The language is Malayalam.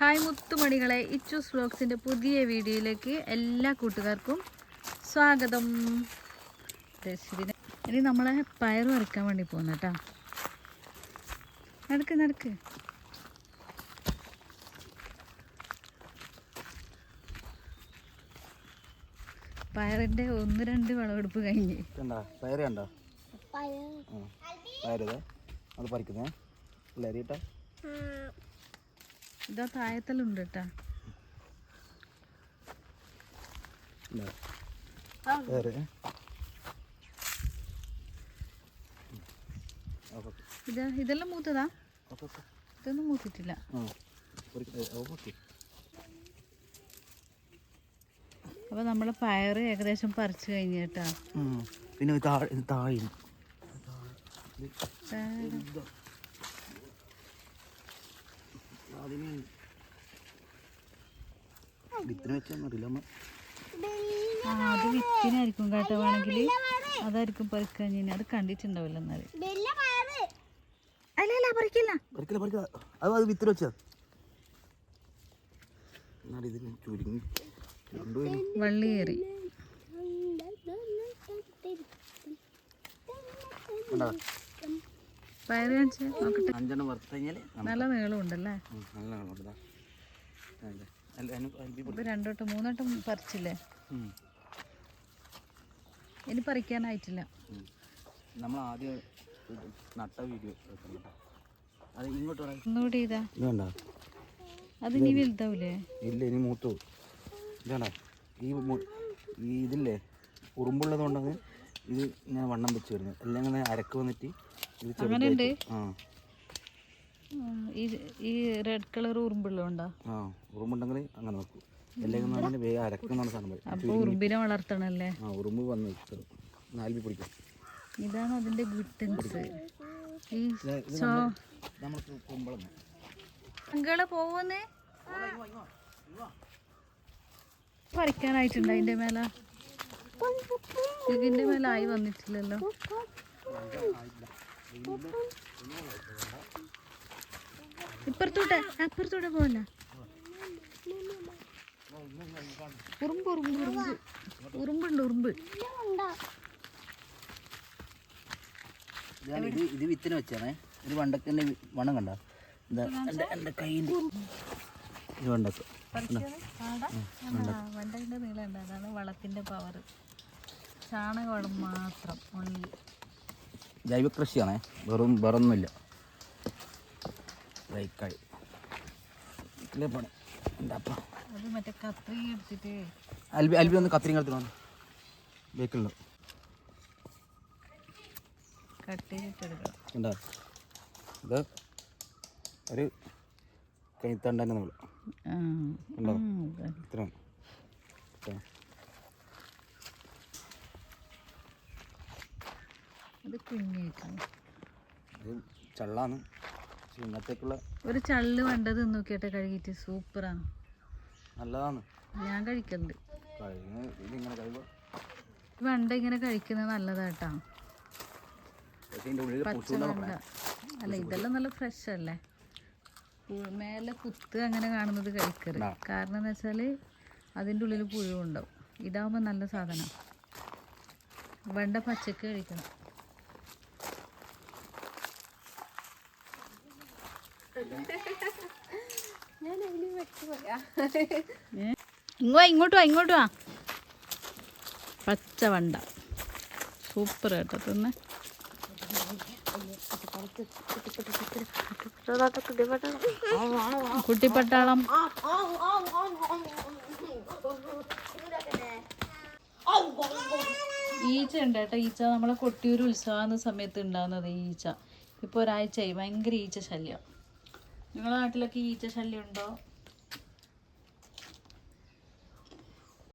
ഹായ് മുത്തുമണികളെ, ഇച്ചൂസ് വ്ലോഗ്സിൻ്റെ പുതിയ വീഡിയോയിലേക്ക് എല്ലാ കൂട്ടുകാർക്കും സ്വാഗതം. ഇനി നമ്മളെ പയർ വറുക്കാൻ വേണ്ടി പോകുന്ന കേട്ടോ. നടക്ക് പയറിൻ്റെ 1-2 വിളവെടുപ്പ് കഴിഞ്ഞ് പയർ കണ്ടോ? അത് പറിക്കുന്നേ കേട്ടോ. ഇതാ താഴത്തെല്ലാം കേട്ടാ. ഇതെല്ലാം മൂത്തതാ, ഇതൊന്നും മൂത്തിട്ടില്ല. അപ്പൊ നമ്മള് പയറ് ഏകദേശം പറിച്ചു കഴിഞ്ഞ കേട്ടാ. പിന്നെ താഴെ അത് വിത്തിനായിരിക്കും കേട്ടോ. വേണമെങ്കിൽ അതായിരിക്കും പറിക്കാൻ. അത് കണ്ടിട്ടുണ്ടാവില്ല. എന്നാൽ അല്ല പറിക്കില്ല, അത് വിത്തിൽ വെച്ചാ വള്ളി കയറി. പയറ് കാണിച്ച് നോക്കട്ടെ. നല്ല നീളം ഉണ്ടല്ലേ. ഇപ്പൊ 2-3 വട്ടം പറിച്ചില്ലേ? ഇനി പറിക്കാനായിട്ടില്ല. നമ്മൾ ആദ്യം നട്ട വീഡിയോ ഒന്നുകൂടി ഇതാ. അത് ഇനി വലുതാവൂലേ? ഇല്ല, ഇനി മൂത്തു. ഇതാണോ ഈ ഇതില്ലേ ഉറുമ്പുള്ളത് കൊണ്ടാണ് ഇത് ഇങ്ങനെ വണ്ണം വെച്ച് വരുന്നത്. എല്ലാം ഇങ്ങനെ അരക്ക് വന്നിട്ട് ഇത് അങ്ങനെയുണ്ട്. ഈ റെഡ് കളർ ഉറുമ്പുള്ളതുകൊണ്ടാ? ഉറുമ്പുണ്ടെങ്കിൽ അങ്ങനെ നോക്കൂ. എല്ലാം വേഗം അരക്കുന്ന സാധനം. അപ്പൊ ഉറുമ്പിനെ വളർത്തണല്ലേ? ഉറുമ്പ് വന്ന് നാൽപ്പി പിടിക്കും. ഇതാണ് അതിന്റെ ഗുഡൻസ്. അങ്കളെ പോവുന്നേ പറിക്കാനായിട്ടുണ്ട്. അതിന്റെ മേല ഇതിന്റെ മേലെ ആയി വന്നിട്ടില്ലല്ലോ. അപ്പുറത്തൂടെ പോവല്ല. ഉറുമ്പുണ്ട്. ഇത് വിത്തിന് വെച്ചാണേ. ഇത് വണ്ടക്കൻ്റെ വണ്ണം കണ്ട എൻ്റെ കയ്യിൻ്റെ ഇത് വണ്ടക്ക്. വണ്ടക്കിന്റെ നീളം ഉണ്ട്. അതാണ് വളത്തിന്റെ പവർ. ചാണകവളം മാത്രം, ഉള്ളി. ജൈവ കൃഷിയാണേ, വേറൊന്നുമില്ല. അത് മറ്റേ കത്രിക എടുത്തിട്ട് അൽബി ഒന്ന് കത്രിക എടുത്തിട്ട് ബേക്കുള്ളൂ കട്ട് ചെയ്തിട്ടെടുക്കണം. ഉണ്ടോ? ഇത് ഒരു കൈത്തണ്ട തന്നെ നമ്മൾ ഉണ്ടോ? ഇത്ര അത് കുഞ്ഞിട്ടാണ്. ഇത് ചള്ളാണ്. ഇന്നത്തേക്കുള്ള ഒരു ചള്ള് വേണ്ടത് നോക്കിയിട്ട് കഴുകിയിട്ട് സൂപ്പറാണ്, നല്ലതാണ്. ഞാൻ കഴിക്കലുണ്ട്. ഇതിങ്ങനെ കഴിയുമ്പോൾ വെണ്ട ഇങ്ങനെ കഴിക്കുന്നത് നല്ലതാട്ടാ. പച്ച വെണ്ട അല്ല, ഇതെല്ലാം നല്ല ഫ്രഷ് അല്ലേ. മേലെ കുത്ത് അങ്ങനെ കാണുന്നത് കഴിക്കരുത്. കാരണം എന്ന് വെച്ചാൽ അതിൻ്റെ ഉള്ളിൽ പുഴുവുണ്ടാവും. ഇതാവുമ്പോൾ നല്ല സാധനം. വെണ്ട പച്ചക്ക് കഴിക്കണം. ഇങ്ങോട്ട് വാ. പച്ച വെണ്ട സൂപ്പർ കേട്ടോ. തിന്നെ കുട്ടിപ്പട്ടാളം. ഈച്ച ഉണ്ട് കേട്ടോ. ഈച്ച നമ്മളെ കൊട്ടിയൂർ ഉത്സവം സമയത്ത് ഉണ്ടാകുന്നത് ഈച്ച. ഇപ്പോൾ ഒരാഴ്ചയായി ഭയങ്കര ഈച്ച ശല്യം. നിങ്ങളുടെ നാട്ടിലൊക്കെ ഈച്ച ശല്യം ഉണ്ടോ?